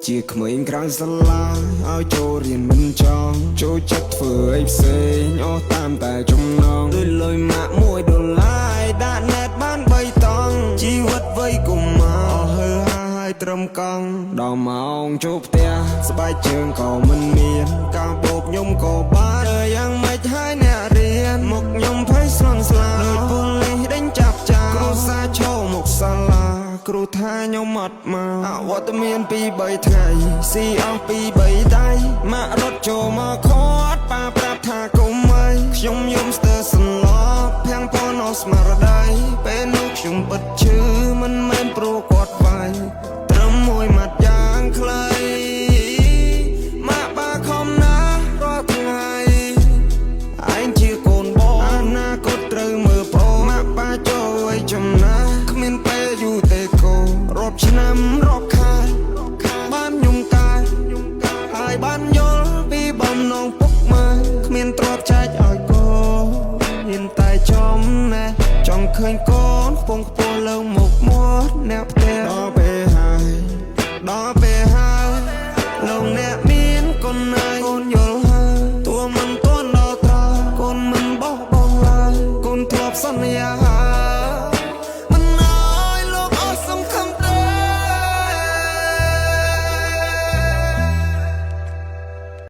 ជាក្មេងក្រៅសាលាឲ្យចូលរៀនមិនចង់ចូលចិត្តធ្វើអីផ្សេងអស់តាមតែចំណងដូចលុយម៉ាក់$1ដាក់ណែតបាន3តង់ជីវិតវ័យកុមារអស់ហើហើយត្រឹមកង់ដល់ម៉ោងចូលផ្ទះស្បែកជើងក៏មិនមានការបោកខ្ញុំក៏បានយ៉ាងម៉េចហើយអ្នករៀនមកខ្ញុំភ័យស្លន់ស្លាដូចប៉ូលីសដេញចាប់ចោលគ្រូសាឈោមកសាលាគ្រូថាខ្ញុំអត់មកអវត្តមាន2-3ថ្ងៃស៊ីអស់2-3ដៃម៉ាក់រត់ចូលមកខត់ប៉ាប្រាប់ថាកុំអីខ្ញុំយំស្ទើរសន្លប់ភាំងប៉ុនអស់ស្មារតីពេលនោះខ្ញុំពិតឈឺមិនមែនព្រោះគាត់វាយត្រឹមមួយម៉ាត់យ៉ាងខ្លីម៉ាក់បាខំណាស់រាល់ថ្ងៃឯងជាកូនបងអនាគតត្រូវមើលប្អូនម៉ាក់បាចូលឲ្យចំណាគ្មានពេលយូរទេកូនរាប់ឆ្នាំរាប់ខែបានញុំកាយហើយបានយល់ពីបំណងពុកម៉ែគ្មានទ្រព្យចែកឲ្យកូនមានតែចំណេះចង់ឃើញកូនខ្ពង់ខ្ពស់លើមុខមាត់អ្នកផ្ទះ